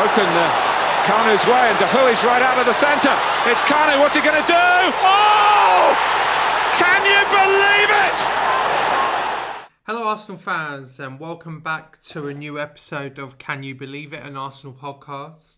broken Kanu's way, and Dahui's right out of the centre. It's Kanu, what's he going to do? Oh! Can you believe it? Hello Arsenal fans, and welcome back to a new episode of Can You Believe It, an Arsenal podcast.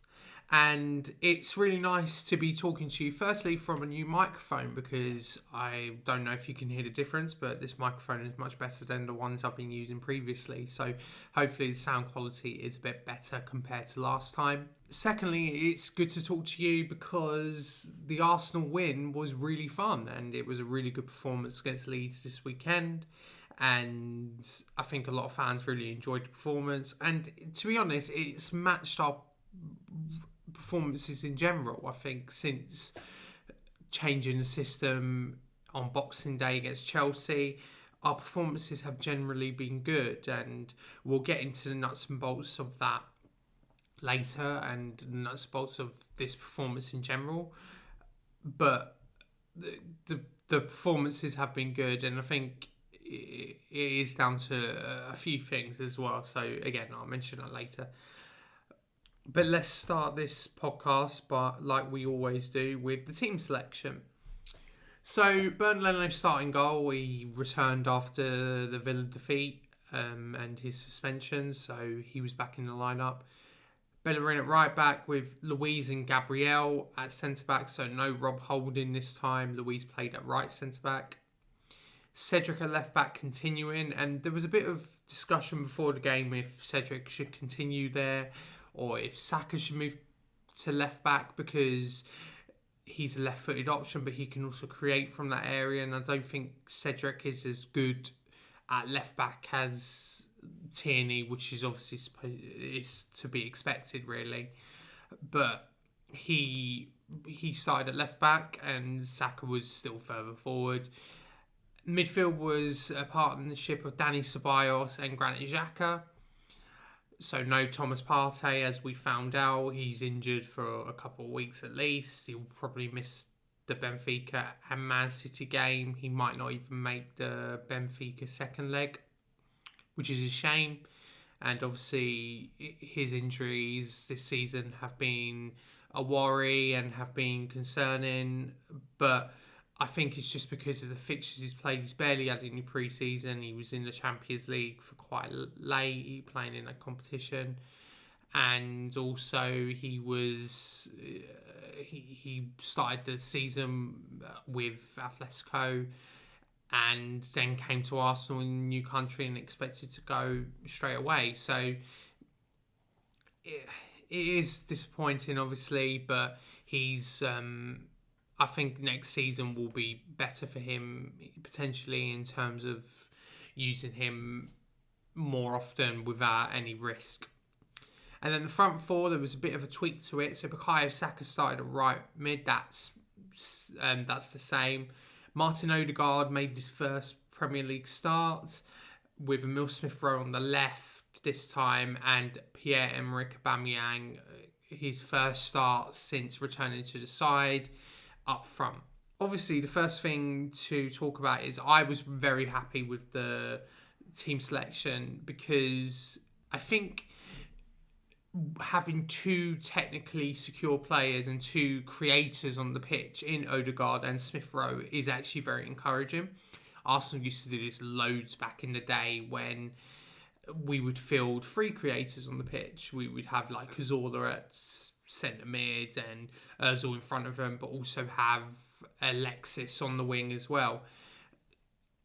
And it's really nice to be talking to you firstly from a new microphone, because I don't know if you can hear the difference, but this microphone is much better than the ones I've been using previously. So hopefully the sound quality is a bit better compared to last time. Secondly, it's good to talk to you because the Arsenal win was really fun, and it was a really good performance against Leeds this weekend. And I think a lot of fans really enjoyed the performance. And to be honest, it's matched our performances in general. I think since changing the system on Boxing Day against Chelsea, our performances have generally been good, and we'll get into the nuts and bolts of that later, and the nuts and bolts of this performance in general. But the performances have been good, and I think it is down to a few things as well. So again, I'll mention that later. But let's start this podcast, like we always do, with the team selection. So Bernd Leno starting goal. He returned after the Villa defeat and his suspension, so he was back in the lineup. Bellerin at right back with Luiz and Gabriel at centre back, so no Rob Holding this time. Luiz played at right centre back. Cedric at left back continuing, and there was a bit of discussion before the game if Cedric should continue there or if Saka should move to left back, because he's a left-footed option, but he can also create from that area. And I don't think Cedric is as good at left back as Tierney, which is obviously is to be expected, really. But he started at left back, and Saka was still further forward. Midfield was a partnership of Dani Ceballos and Granit Xhaka. So no Thomas Partey, as we found out. He's injured for a couple of weeks at least. He'll probably miss the Benfica and Man City game. He might not even make the Benfica second leg, which is a shame. And obviously his injuries this season have been a worry and have been concerning. But I think it's just because of the fixtures he's played. He's barely had any pre-season. He was in the Champions League for quite late, playing in a competition. And also he was he started the season with Atletico and then came to Arsenal in a new country and expected to go straight away. So it is disappointing, obviously, but he's I think next season will be better for him, potentially, in terms of using him more often without any risk. And then the front four, there was a bit of a tweak to it. So Bukayo Saka started at right mid. That's the same. Martin Odegaard made his first Premier League start with Emile Smith-Rowe on the left this time, and Pierre-Emerick Aubameyang, his first start since returning to the side, up front. Obviously, the first thing to talk about is I was very happy with the team selection, because I think having two technically secure players and two creators on the pitch in Odegaard and Smith-Rowe is actually very encouraging. Arsenal used to do this loads back in the day when we would field three creators on the pitch. We would have like Cazorla at centre mid and Ozil in front of them, but also have Alexis on the wing as well.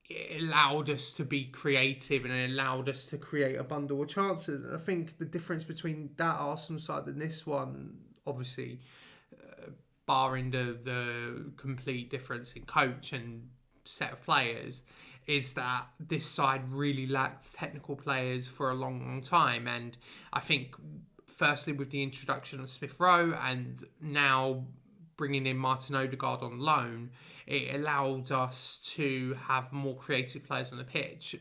It allowed us to be creative, and it allowed us to create a bundle of chances. And I think the difference between that Arsenal side and this one, obviously, barring the complete difference in coach and set of players, is that this side really lacked technical players for a long, long time. And I think firstly, with the introduction of Smith-Rowe and now bringing in Martin Odegaard on loan, it allowed us to have more creative players on the pitch.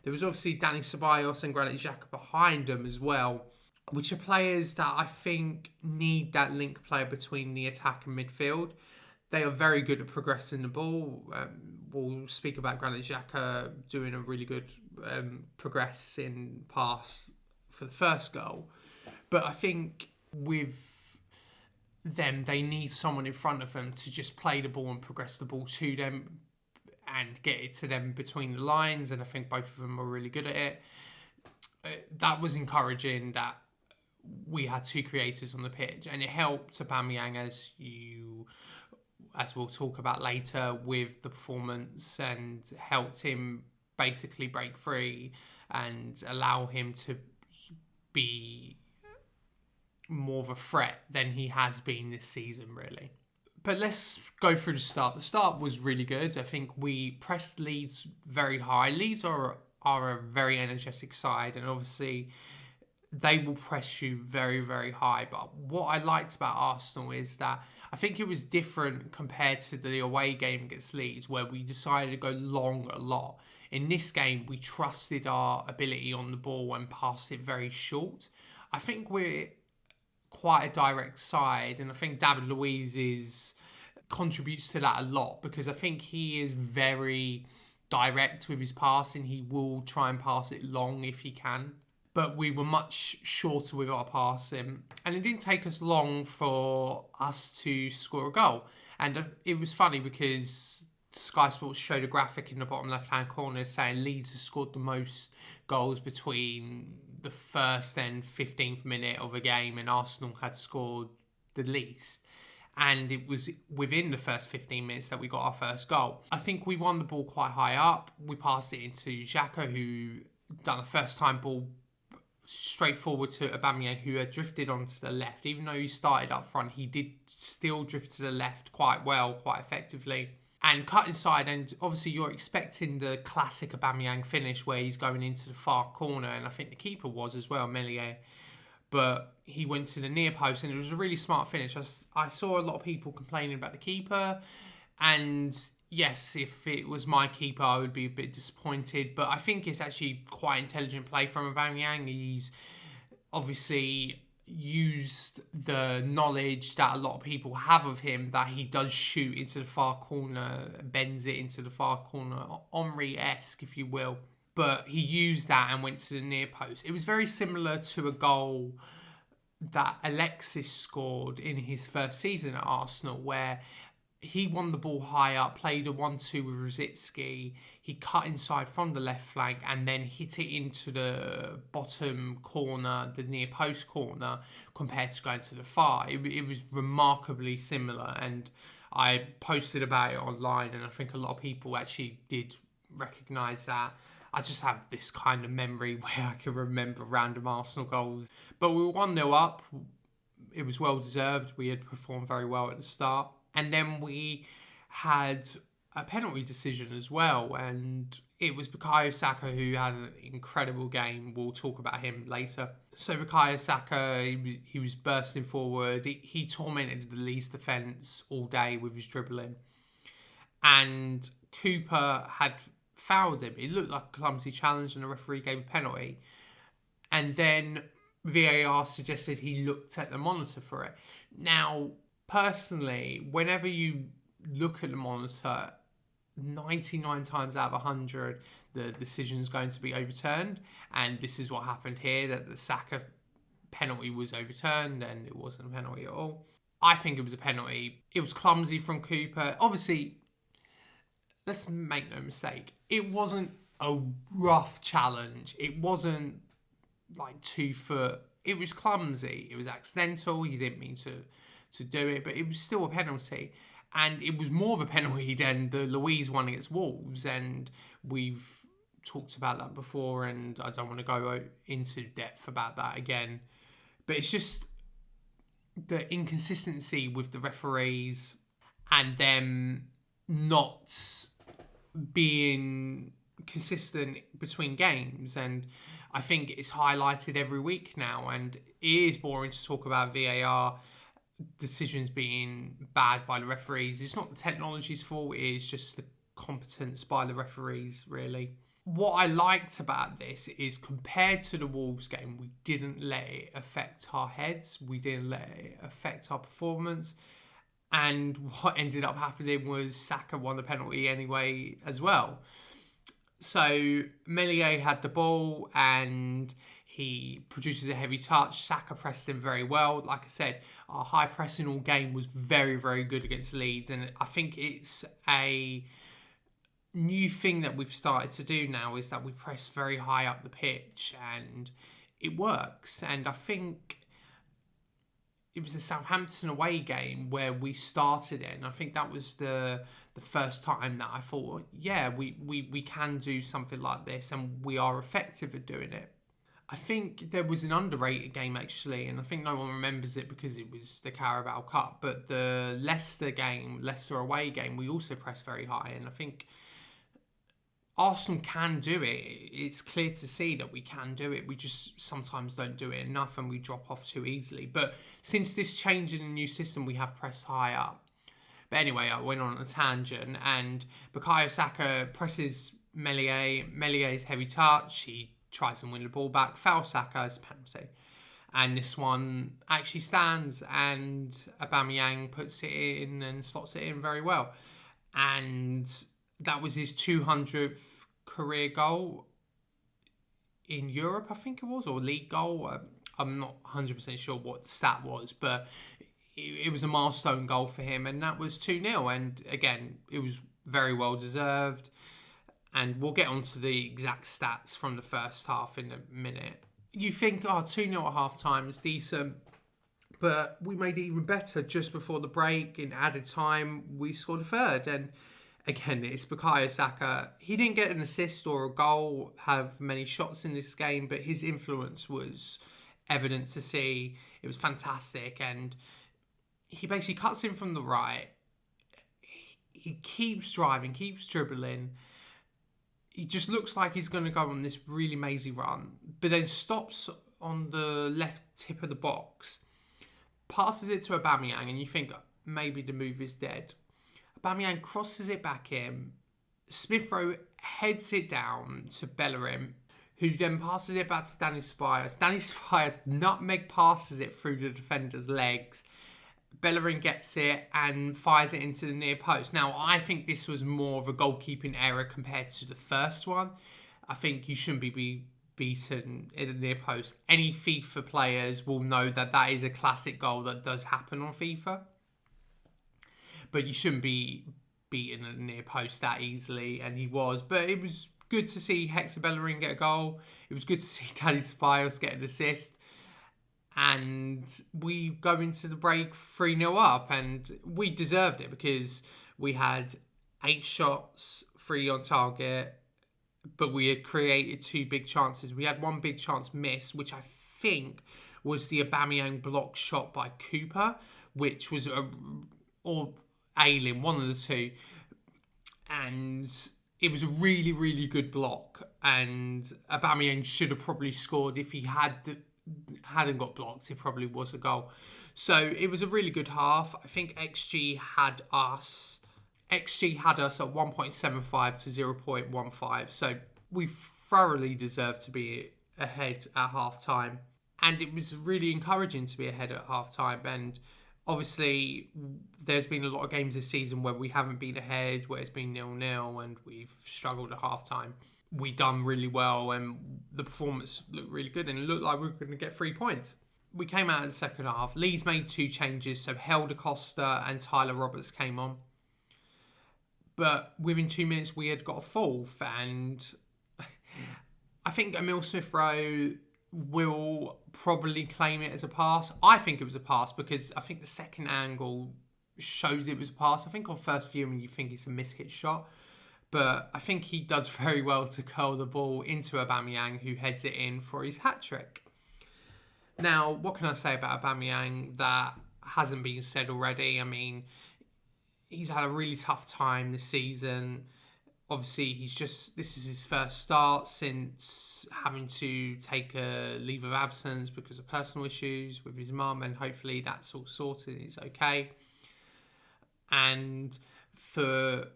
There was obviously Dani Ceballos and Granit Xhaka behind them as well, which are players that I think need that link player between the attack and midfield. They are very good at progressing the ball. We'll speak about Granit Xhaka doing a really good progressing pass for the first goal. But I think with them, they need someone in front of them to just play the ball and progress the ball to them and get it to them between the lines, and I think both of them are really good at it. That was encouraging that we had two creators on the pitch, and it helped Aubameyang, as we'll talk about later, with the performance, and helped him basically break free and allow him to be more of a threat than he has been this season, really. But let's go through the start. The start was really good. I think we pressed Leeds very high. Leeds are a very energetic side, and obviously they will press you very, very high. But what I liked about Arsenal is that I think it was different compared to the away game against Leeds, where we decided to go long a lot. In this game, we trusted our ability on the ball and passed it very short. I think we're quite a direct side, and I think David Luiz contributes to that a lot, because I think he is very direct with his passing. He will try and pass it long if he can, but we were much shorter with our passing, and it didn't take us long for us to score a goal. And it was funny because Sky Sports showed a graphic in the bottom left-hand corner saying Leeds has scored the most goals between the first and 15th minute of a game, and Arsenal had scored the least. And it was within the first 15 minutes that we got our first goal. I think we won the ball quite high up. We passed it into Saka, who done a first-time ball straight forward to Aubameyangs, who had drifted onto the left. Even though he started up front, he did still drift to the left quite well, quite effectively, and cut inside. And obviously you're expecting the classic Aubameyangs finish where he's going into the far corner, and I think the keeper was as well, Melier. But he went to the near post, and it was a really smart finish. I saw a lot of people complaining about the keeper, and yes, if it was my keeper, I would be a bit disappointed. But I think it's actually quite intelligent play from Aubameyangs. He's obviously used the knowledge that a lot of people have of him, that he does shoot into the far corner, bends it into the far corner, Henry-esque, if you will. But he used that and went to the near post. It was very similar to a goal that Alexis scored in his first season at Arsenal, where he won the ball high up, played a 1-2 with Rosicky. He cut inside from the left flank and then hit it into the bottom corner, the near post corner, compared to going to the far. It was remarkably similar, and I posted about it online, and I think a lot of people actually did recognise that. I just have this kind of memory where I can remember random Arsenal goals. But we were 1-0 up. It was well deserved. We had performed very well at the start. And then we had a penalty decision as well. And it was Bukayo Saka who had an incredible game. We'll talk about him later. So Bukayo Saka, he was bursting forward. He tormented the Leeds defence all day with his dribbling. And Cooper had fouled him. It looked like a clumsy challenge, and the referee gave a penalty. And then VAR suggested he looked at the monitor for it. Now, personally, whenever you look at the monitor, 99 times out of 100, the decision is going to be overturned. And this is what happened here, that the Saka penalty was overturned, and it wasn't a penalty at all. I think it was a penalty. It was clumsy from Cooper. Obviously, let's make no mistake, it wasn't a rough challenge. It wasn't like 2 foot. It was clumsy. It was accidental. He didn't mean to do it, but it was still a penalty. And it was more of a penalty than the Luiz one against Wolves. And we've talked about that before, and I don't want to go into depth about that again. But it's just the inconsistency with the referees and them not being consistent between games, and I think it's highlighted every week now, and it is boring to talk about VAR decisions being bad by the referees. It's not the technology's fault, it is just the competence by the referees, really. What I liked about this is, compared to the Wolves game, we didn't let it affect our heads, we didn't let it affect our performance. And what ended up happening was Saka won the penalty anyway as well. So Melier had the ball, and He produces a heavy touch. Saka pressed him very well. Like I said, our high pressing all game was very, very good against Leeds. And I think it's a new thing that we've started to do now, is that we press very high up the pitch and it works. And I think it was the Southampton away game where we started it. And I think that was the first time that I thought, yeah, we can do something like this and we are effective at doing it. I think there was an underrated game actually, and I think no one remembers it because it was the Carabao Cup, but the Leicester away game, we also pressed very high, and I think Arsenal can do it. It's clear to see that we can do it. We just sometimes don't do it enough and we drop off too easily. But since this change in the new system, we have pressed high up. But anyway, I went on a tangent, and Bukayo Saka presses Mellier's heavy touch. He tries to win the ball back, foul Saka as a penalty. And this one actually stands, and Aubameyang puts it in and slots it in very well. And that was his 200th career goal in Europe, I think it was, or league goal. I'm not 100% sure what the stat was, but it was a milestone goal for him, and that was 2-0. And again, it was very well deserved. And we'll get onto the exact stats from the first half in a minute. You think, 2-0 at half time is decent, but we made it even better just before the break. In added time, we scored a third. And again, it's Bukayo Saka. He didn't get an assist or a goal, have many shots in this game, but his influence was evident to see. It was fantastic. And he basically cuts in from the right. He keeps driving, keeps dribbling. He just looks like he's going to go on this really mazy run, but then stops on the left tip of the box, passes it to Aubameyang, and you think maybe the move is dead. Aubameyang crosses it back in. Smith Rowe heads it down to Bellerin, who then passes it back to Danny Spires. Danny Spires nutmeg passes it through the defender's legs. Bellerin gets it and fires it into the near post. Now, I think this was more of a goalkeeping error compared to the first one. I think you shouldn't be beaten in the near post. Any FIFA players will know that that is a classic goal that does happen on FIFA. But you shouldn't be beaten at the near post that easily, and he was. But it was good to see Hector Bellerin get a goal. It was good to see Danny Spires get an assist. And we go into the break 3-0 up, and we deserved it because we had 8 shots, 3 on target, but we had created 2 big chances. We had 1 big chance miss, which I think was the Aubameyang block shot by Cooper, which was or Ayling, one of the two. And it was a really, really good block, and Aubameyang should have probably scored if he hadn't got blocked. It probably was a goal. So it was a really good half. I think XG had us at 1.75 to 0.15. So we thoroughly deserved to be ahead at half time. And it was really encouraging to be ahead at half time. And obviously, there's been a lot of games this season where we haven't been ahead, where it's been 0-0 and we've struggled at half time. We done really well and the performance looked really good and it looked like we were going to get 3 points. We came out in the second half. Leeds made 2 changes, so Helder Costa and Tyler Roberts came on. But within 2 minutes, we had got a fourth, and I think Emil Smith-Rowe will probably claim it as a pass. I think it was a pass because I think the second angle shows it was a pass. I think on first viewing, you think it's a mishit shot. But I think he does very well to curl the ball into Aubameyang, who heads it in for his hat-trick. Now, what can I say about Aubameyang that hasn't been said already? I mean, he's had a really tough time this season. Obviously, this is his first start since having to take a leave of absence because of personal issues with his mum, and hopefully that's all sorted and he's okay. And for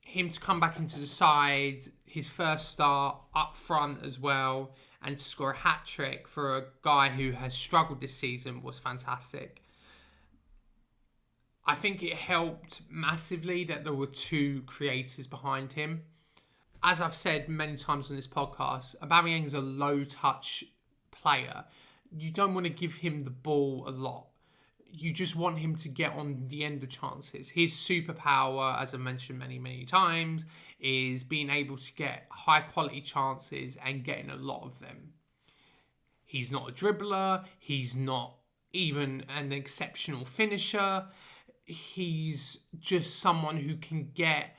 him to come back into the side, his first start up front as well, and to score a hat-trick for a guy who has struggled this season was fantastic. I think it helped massively that there were 2 creators behind him. As I've said many times on this podcast, Aubameyang's a low-touch player, you don't want to give him the ball a lot. You just want him to get on the end of chances. His superpower, as I mentioned many, many times, is being able to get high quality chances and getting a lot of them. He's not a dribbler. He's not even an exceptional finisher. He's just someone who can get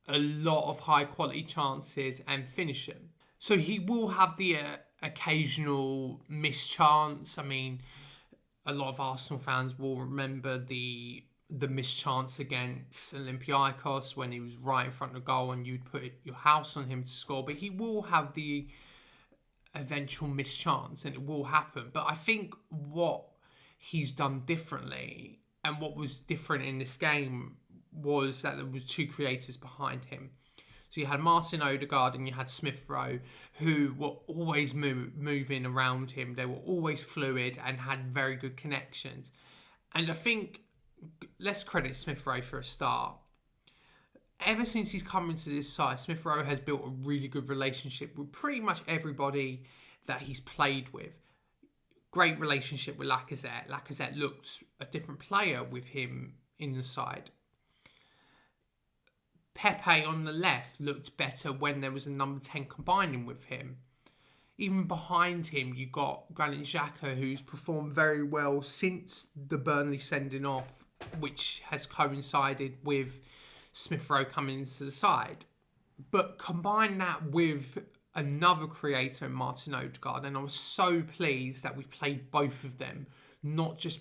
a lot of high quality chances and finish them. So he will have the occasional mischance. I mean, a lot of Arsenal fans will remember the mischance against Olympiacos when he was right in front of goal and you'd put your house on him to score. But he will have the eventual mischance and it will happen. But I think what he's done differently and what was different in this game was that there were two creators behind him. So you had Martin Odegaard and you had Smith Rowe, who were always moving around him. They were always fluid and had very good connections. And I think, let's credit Smith Rowe for a start. Ever since he's come into this side, Smith Rowe has built a really good relationship with pretty much everybody that he's played with. Great relationship with Lacazette. Lacazette looked a different player with him in the side. Pepe on the left looked better when there was a number 10 combining with him. Even behind him, you got Granit Xhaka, who's performed very well since the Burnley sending off, which has coincided with Smith Rowe coming into the side. But combine that with another creator in Martin Odegaard, and I was so pleased that we played both of them, not just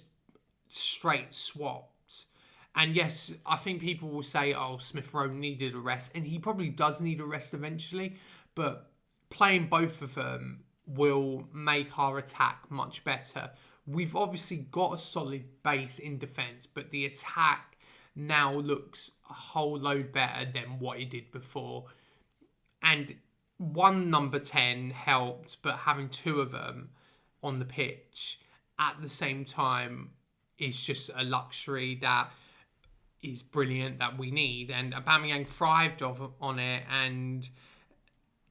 straight swaps. And yes, I think people will say, oh, Smith Rowe needed a rest, and he probably does need a rest eventually, but playing both of them will make our attack much better. We've obviously got a solid base in defence, but the attack now looks a whole load better than what it did before. And one number 10 helped, but having two of them on the pitch at the same time is just a luxury that is brilliant, that we need. And Aubameyangs thrived on it, and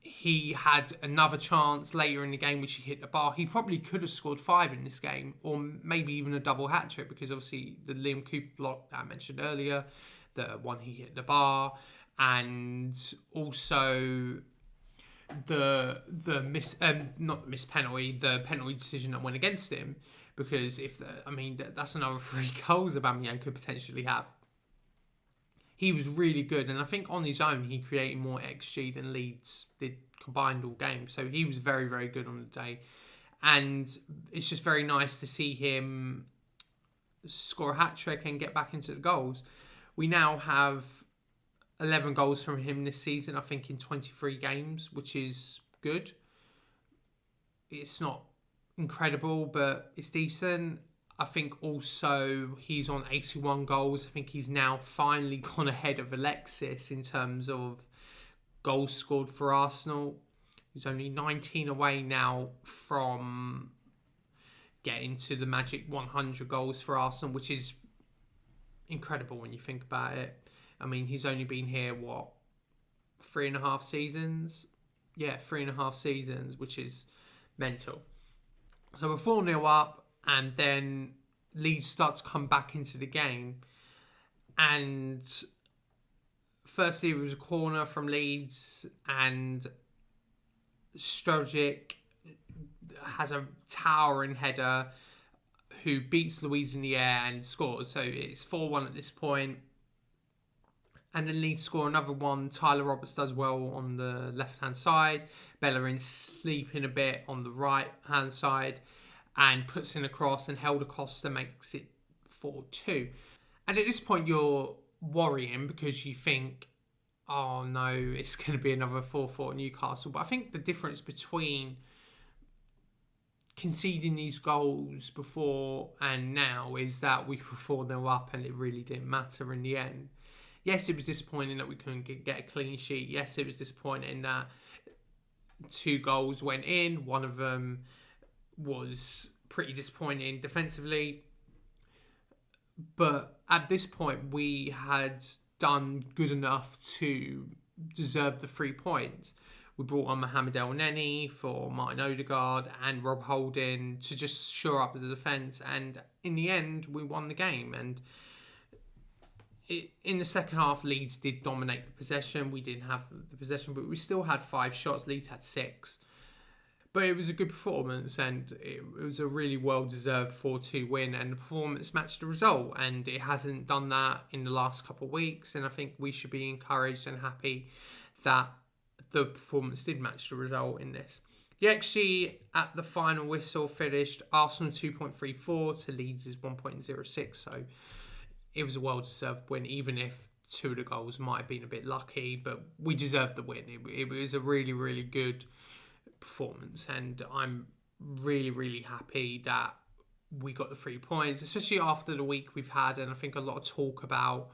he had another chance later in the game which he hit the bar. He probably could have scored 5 in this game, or maybe even a double hat-trick, because obviously the Liam Cooper block that I mentioned earlier, the one he hit the bar, and also the penalty decision that went against him, because that's another 3 goals Aubameyangs could potentially have. He was really good, and I think on his own he created more XG than Leeds did combined all game. So he was very, very good on the day, and it's just very nice to see him score a hat-trick and get back into the goals. We now have 11 goals from him this season, I think, in 23 games, which is good. It's not incredible, but it's decent. I think also he's on 81 goals. I think he's now finally gone ahead of Alexis in terms of goals scored for Arsenal. He's only 19 away now from getting to the magic 100 goals for Arsenal, which is incredible when you think about it. I mean, he's only been here, 3.5 seasons? Yeah, 3.5 seasons, which is mental. So we're 4-0 up, and then Leeds start to come back into the game. And firstly, it was a corner from Leeds, and Strojic has a towering header who beats Luiz in the air and scores. So it's 4-1 at this point. And then Leeds score another one. Tyler Roberts does well on the left-hand side. Bellerin sleeping a bit on the right-hand side and puts in a cross, and Helder Costa makes it 4-2. And at this point, you're worrying because you think, oh no, it's going to be another 4-4 at Newcastle. But I think the difference between conceding these goals before and now is that we were 4-0 up and it really didn't matter in the end. Yes, it was disappointing that we couldn't get a clean sheet. Yes, it was disappointing that 2 goals went in. One of them was pretty disappointing defensively. But at this point, we had done good enough to deserve the 3 points. We brought on Mohamed El Neni for Martin Odegaard and Rob Holding to just shore up the defence. And in the end, we won the game. And in the second half, Leeds did dominate the possession. We didn't have the possession, but we still had 5 shots. Leeds had 6. But it was a good performance, and it was a really well-deserved 4-2 win, and the performance matched the result, and it hasn't done that in the last couple of weeks, and I think we should be encouraged and happy that the performance did match the result in this. The XG at the final whistle finished Arsenal 2.34 to Leeds' 1.06, so it was a well-deserved win, even if 2 of the goals might have been a bit lucky, but we deserved the win. It was a really, really good performance, and I'm really, really happy that we got the 3 points, especially after the week we've had. And I think a lot of talk about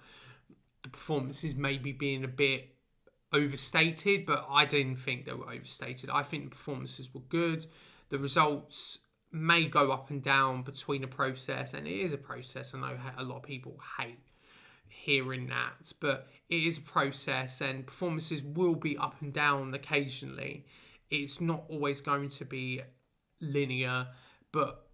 the performances maybe being a bit overstated, but I didn't think they were overstated. I think the performances were good. The results may go up and down between a process, and it is a process. I know a lot of people hate hearing that, but it is a process, and performances will be up and down occasionally. It's not always going to be linear, but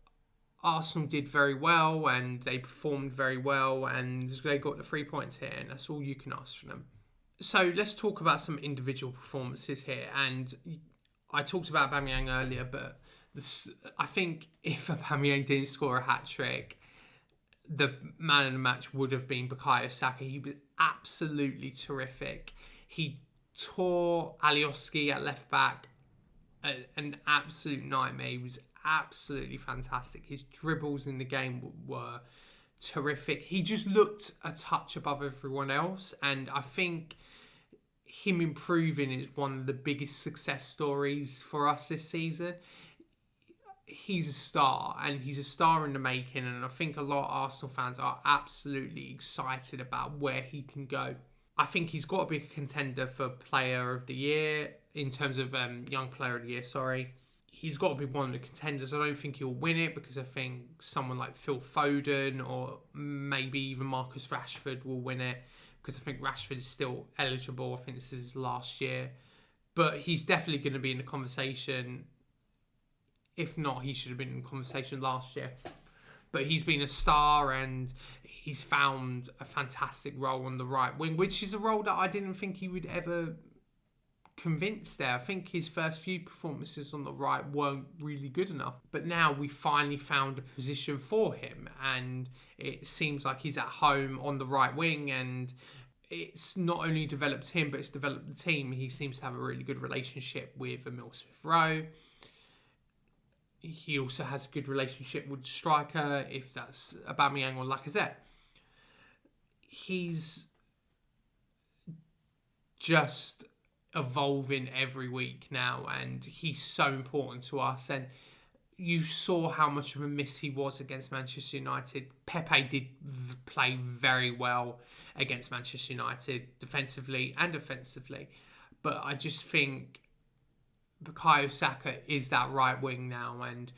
Arsenal did very well and they performed very well and they got the 3 points here, and that's all you can ask for them. So let's talk about some individual performances here. And I talked about Aubameyang earlier, but I think if Aubameyang didn't score a hat-trick, the man of the match would have been Bukayo Saka. He was absolutely terrific. He tore Alioski at left-back, an absolute nightmare. He was absolutely fantastic. His dribbles in the game were terrific. He just looked a touch above everyone else, and I think him improving is one of the biggest success stories for us this season. He's a star, and he's a star in the making, and I think a lot of Arsenal fans are absolutely excited about where he can go. I think he's got to be a contender for Player of the Year, in terms of Young Player of the Year, sorry. He's got to be one of the contenders. I don't think he'll win it, because I think someone like Phil Foden or maybe even Marcus Rashford will win it, because I think Rashford is still eligible. I think this is his last year. But he's definitely going to be in the conversation. If not, he should have been in the conversation last year. But he's been a star, and he's found a fantastic role on the right wing, which is a role that I didn't think he would ever convince there. I think his first few performances on the right weren't really good enough. But now we finally found a position for him, and it seems like he's at home on the right wing, and it's not only developed him, but it's developed the team. He seems to have a really good relationship with Emile Smith-Rowe. He also has a good relationship with the striker, if that's Aubameyang or Lacazette. He's just evolving every week now, and he's so important to us. And you saw how much of a miss he was against Manchester United. Pepe did play very well against Manchester United, defensively and offensively. But I just think Bukayo Saka is that right wing now, and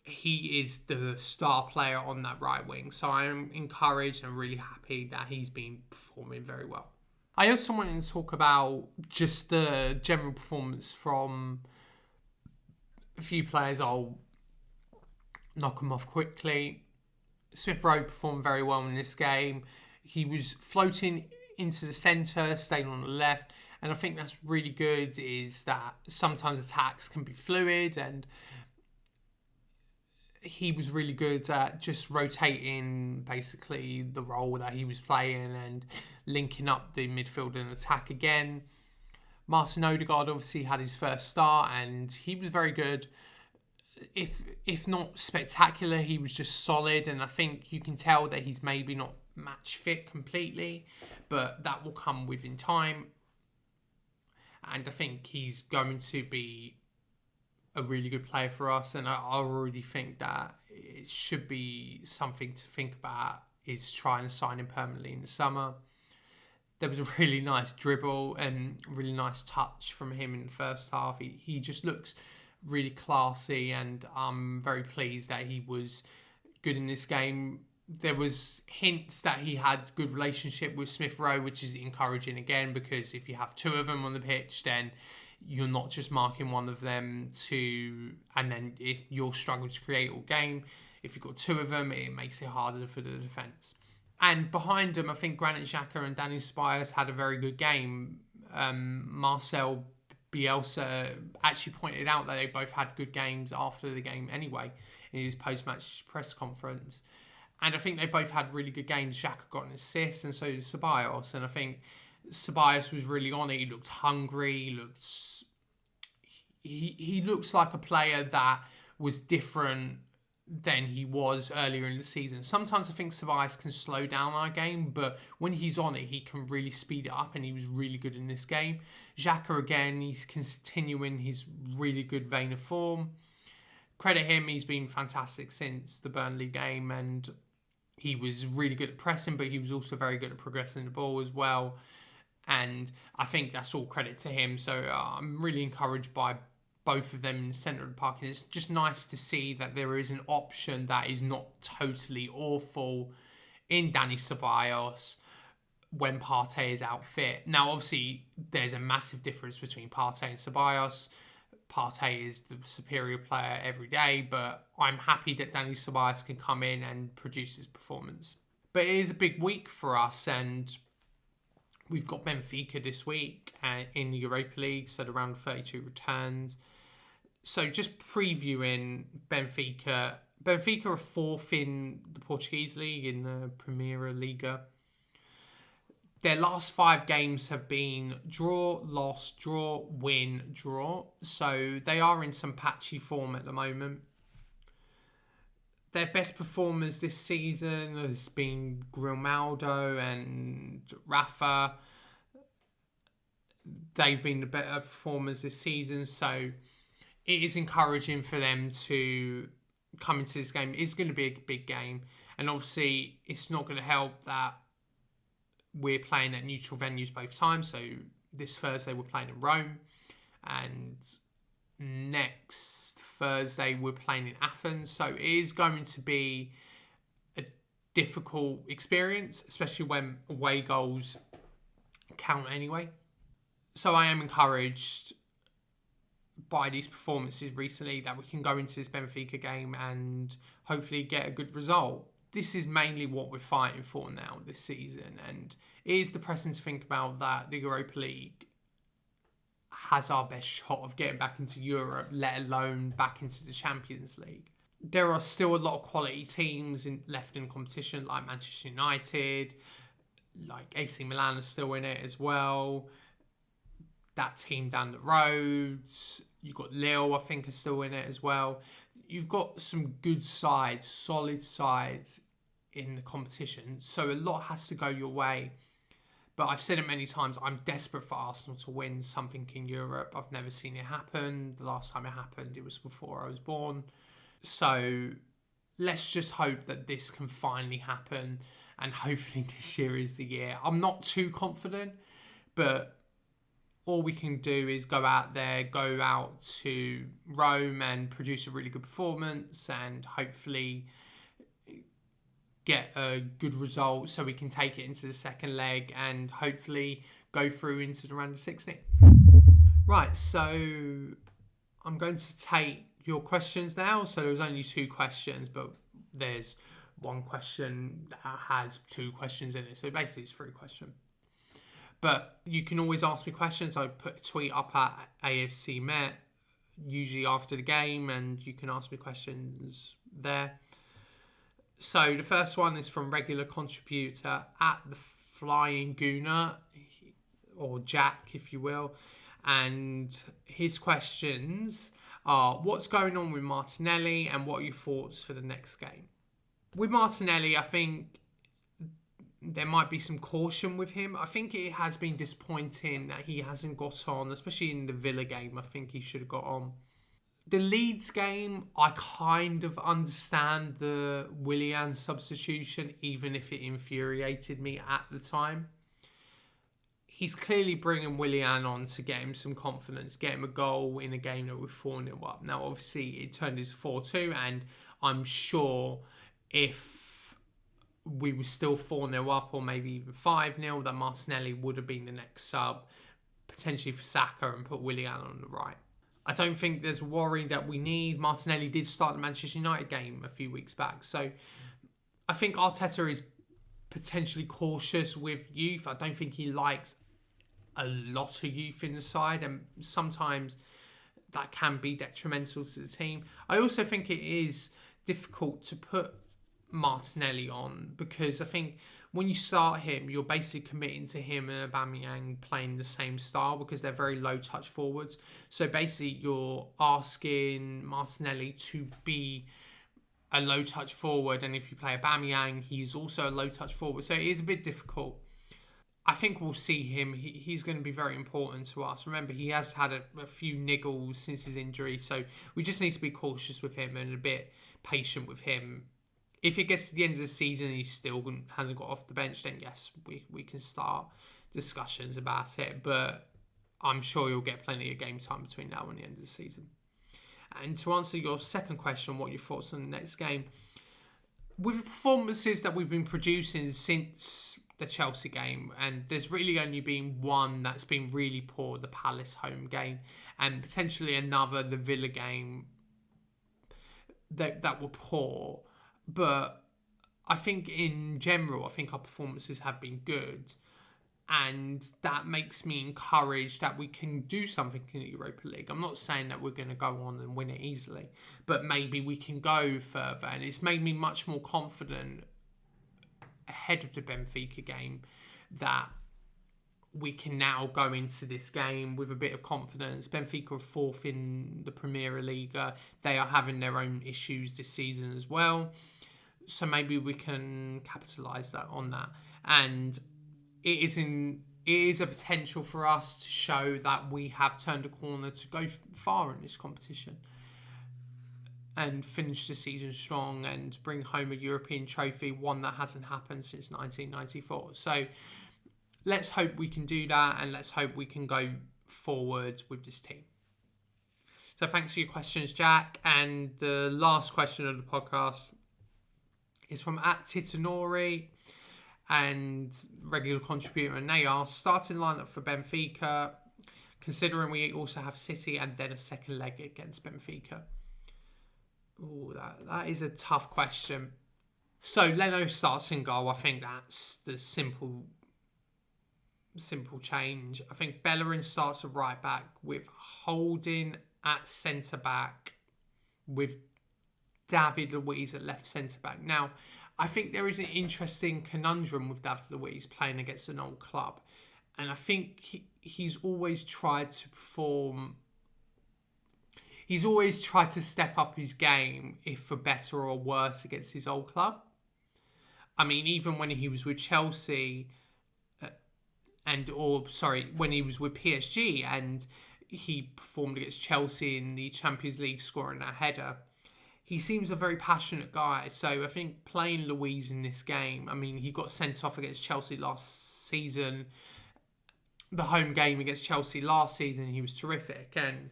he is the star player on that right wing. So I am encouraged and really happy that he's been performing very well. I also wanted to talk about just the general performance from a few players. I'll knock them off quickly. Smith-Rowe performed very well in this game. He was floating into the centre, staying on the left. And I think that's really good, is that sometimes attacks can be fluid, and he was really good at just rotating basically the role that he was playing and linking up the midfield and attack again. Martin Odegaard obviously had his first start, and he was very good. If not spectacular, he was just solid, and I think you can tell that he's maybe not match fit completely, but that will come within time. And I think he's going to be a really good player for us. And I already think that it should be something to think about, is trying to sign him permanently in the summer. There was a really nice dribble and really nice touch from him in the first half. He just looks really classy, and I'm very pleased that he was good in this game. There was hints that he had good relationship with Smith-Rowe, which is encouraging again, because if you have two of them on the pitch, then you're not just marking one of them and then you'll struggle to create all game. If you've got two of them, it makes it harder for the defence. And behind them, I think Granit Xhaka and Dani Ceballos had a very good game. Marcel Bielsa actually pointed out that they both had good games after the game anyway in his post-match press conference. And I think they both had really good games. Xhaka got an assist and so did Ceballos. And I think Ceballos was really on it. He looked hungry. He looks like a player that was different than he was earlier in the season. Sometimes I think Ceballos can slow down our game, but when he's on it, he can really speed it up, and he was really good in this game. Xhaka, again, he's continuing his really good vein of form. Credit him, he's been fantastic since the Burnley game, and he was really good at pressing, but he was also very good at progressing the ball as well. And I think that's all credit to him. So I'm really encouraged by both of them in the centre of the park. And it's just nice to see that there is an option that is not totally awful in Dani Ceballos when Partey is out fit. Now, obviously, there's a massive difference between Partey and Ceballos. Partey is the superior player every day, but I'm happy that Dani Ceballos can come in and produce his performance. But it is a big week for us, and we've got Benfica this week in the Europa League, so around 32 returns. So just previewing Benfica. Benfica are fourth in the Portuguese league, in the Primeira Liga. Their last 5 games have been draw, loss, draw, win, draw. So they are in some patchy form at the moment. Their best performers this season has been Grimaldo and Rafa. They've been the better performers this season, so it is encouraging for them to come into this game. It's going to be a big game, and obviously it's not going to help that we're playing at neutral venues both times. So this Thursday we're playing in Rome, and next Thursday we're playing in Athens. So it is going to be a difficult experience, especially when away goals count anyway. So I am encouraged by these performances recently that we can go into this Benfica game and hopefully get a good result. This is mainly what we're fighting for now this season, and it is depressing to think about that the Europa League has our best shot of getting back into Europe, let alone back into the Champions League. There are still a lot of quality teams left in competition, like Manchester United, like AC Milan is still in it as well. That team down the road, you've got Lille, I think, are still in it as well. You've got some good sides, solid sides in the competition. So a lot has to go your way. But I've said it many times, I'm desperate for Arsenal to win something in Europe. I've never seen it happen. The last time it happened, it was before I was born. So let's just hope that this can finally happen. And hopefully this year is the year. I'm not too confident, but all we can do is go out to Rome and produce a really good performance and hopefully get a good result so we can take it into the second leg and hopefully go through into the round of 16. Right, so I'm going to take your questions now. So there was only 2 questions, but there's one question that has 2 questions in it. So basically it's 3 questions. But you can always ask me questions. I put a tweet up at AFC Met, usually after the game, and you can ask me questions there. So the first one is from regular contributor at the Flying Gooner, or Jack, if you will. And his questions are, what's going on with Martinelli and what are your thoughts for the next game? With Martinelli, I think there might be some caution with him. I think it has been disappointing that he hasn't got on, especially in the Villa game. I think he should have got on. The Leeds game, I kind of understand the Willian substitution, even if it infuriated me at the time. He's clearly bringing Willian on to get him some confidence, get him a goal in a game that we're 4-0 up. Now, obviously, it turned into 4-2, and I'm sure if we were still 4-0 up or maybe even 5-0, that Martinelli would have been the next sub. potentially for Saka and put Willian on the right. I don't think there's worry that we need. Martinelli did start the Manchester United game a few weeks back. So I think Arteta is potentially cautious with youth. I don't think he likes a lot of youth in the side, and sometimes that can be detrimental to the team. I also think it is difficult to put Martinelli on, because I think when you start him, you're basically committing to him and Aubameyangs playing the same style, because they're very low touch forwards. So basically you're asking Martinelli to be a low touch forward, and if you play Aubameyangs, he's also a low touch forward. So it is a bit difficult. I think we'll see him. He's going to be very important to us. Remember, he has had a few niggles since his injury, so we just need to be cautious with him and a bit patient with him. If it gets to the end of the season and he still hasn't got off the bench, then yes, we can start discussions about it. But I'm sure you'll get plenty of game time between now and the end of the season. And to answer your second question, what are your thoughts on the next game? With the performances that we've been producing since the Chelsea game, and there's really only been one that's been really poor, the Palace home game, and potentially another, the Villa game, that were poor. But I think in general, I think our performances have been good, and that makes me encouraged that we can do something in the Europa League. I'm not saying that we're going to go on and win it easily, but maybe we can go further, and it's made me much more confident ahead of the Benfica game that we can now go into this game with a bit of confidence. Benfica are fourth in the Premier League. They are having their own issues this season as well. So maybe we can capitalise on that. And it is a potential for us to show that we have turned a corner to go far in this competition and finish the season strong and bring home a European trophy, one that hasn't happened since 1994. So let's hope we can do that, and let's hope we can go forward with this team. So thanks for your questions, Jack. And the last question of the podcast is from @Titanori and regular contributor, and they are starting lineup for Benfica, considering we also have City and then a second leg against Benfica. Oh, that is a tough question. So Leno starts in goal. I think that's the simple change. I think Bellerin starts at right back with Holding at centre back with David Luiz at left centre back. Now, I think there is an interesting conundrum with David Luiz playing against an old club, and I think he's always tried to perform. He's always tried to step up his game, if for better or worse, against his old club. I mean, even when he was with Chelsea, when he was with PSG and he performed against Chelsea in the Champions League scoring a header, he seems a very passionate guy. So I think playing Luiz in this game, I mean, he got sent off against Chelsea last season. The home game against Chelsea last season, he was terrific. And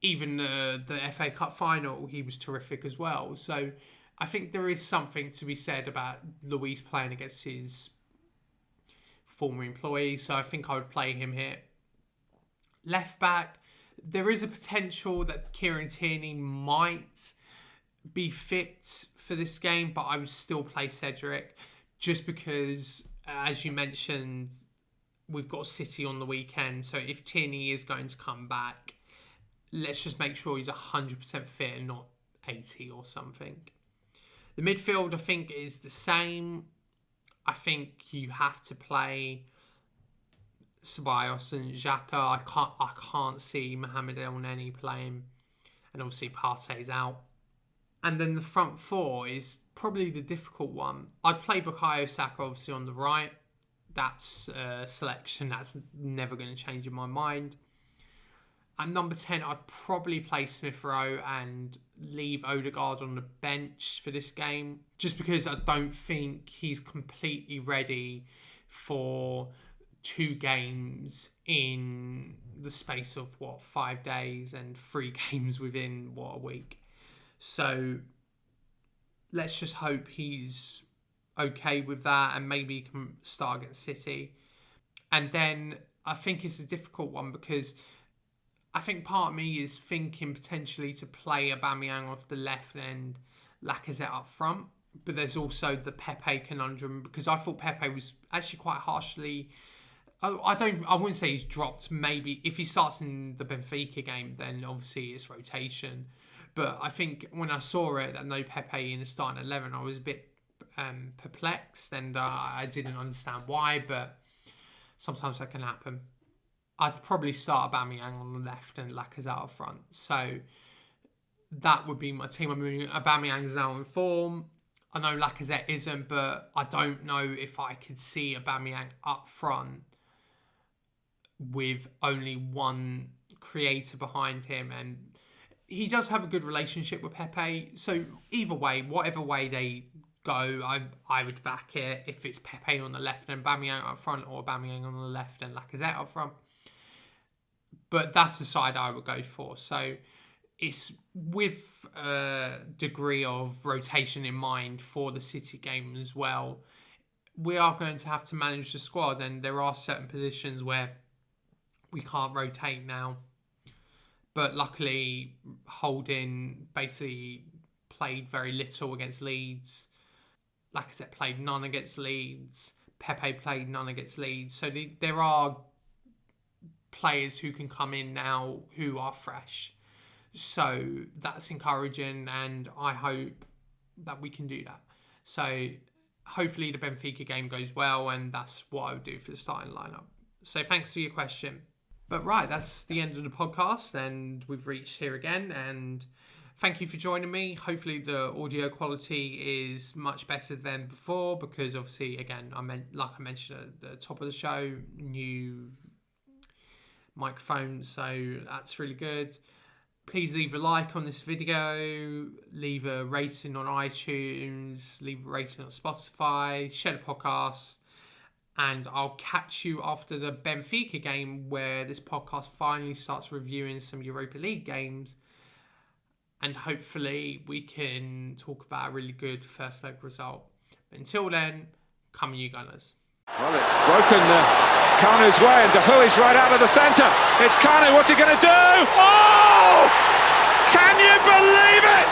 even the FA Cup final, he was terrific as well. So I think there is something to be said about Luiz playing against his former employees. So I think I would play him here. Left back, there is a potential that Kieran Tierney might be fit for this game, but I would still play Cedric just because, as you mentioned, we've got City on the weekend. So if Tierney is going to come back, let's just make sure he's 100% fit and not 80 or something. The midfield, I think, is the same. I think you have to play Ceballos and Xhaka. I can't see Mohamed El Neni playing, and obviously Partey's out. And then the front four is probably the difficult one. I'd play Bukayo Saka obviously on the right. That's a selection that's never going to change in my mind. At number 10, I'd probably play Smith Rowe and leave Odegaard on the bench for this game, just because I don't think he's completely ready for 2 games in the space of 5 days and 3 games within a week. So let's just hope he's okay with that, and maybe he can start against City. And then I think it's a difficult one because I think part of me is thinking potentially to play Aubameyang off the left and Lacazette up front. But there's also the Pepe conundrum because I thought Pepe was actually quite harshly. I wouldn't say he's dropped. Maybe if he starts in the Benfica game, then obviously it's rotation. But I think when I saw it, that no Pepe in the starting 11, I was a bit perplexed and I didn't understand why. But sometimes that can happen. I'd probably start Aubameyang on the left and Lacazette up front. So that would be my team. I mean, Aubameyang's now in form. I know Lacazette isn't, but I don't know if I could see Aubameyang up front with only one creator behind him. And he does have a good relationship with Pepe. So either way, whatever way they go, I would back it if it's Pepe on the left and Aubameyang up front, or Aubameyang on the left and Lacazette up front. But that's the side I would go for. So it's with a degree of rotation in mind for the City game as well. We are going to have to manage the squad, and there are certain positions where we can't rotate now. But luckily, Holding basically played very little against Leeds. Lacazette played none against Leeds. Pepe played none against Leeds. So there are players who can come in now who are fresh. So that's encouraging, and I hope that we can do that. So hopefully the Benfica game goes well, and that's what I would do for the starting lineup. So thanks for your question. But right, that's the end of the podcast, and we've reached here again. And thank you for joining me. Hopefully the audio quality is much better than before because obviously, again, like I mentioned at the top of the show, new microphone, so that's really good. Please leave a like on this video, leave a rating on iTunes, leave a rating on Spotify, share the podcast, and I'll catch you after the Benfica game where this podcast finally starts reviewing some Europa League games, and hopefully we can talk about a really good first leg result. But until then, come on you Gunners. Well, it's broken Kanu's way, and De Hui's right out of the centre. It's Kanu, what's he going to do? Oh! Can you believe it?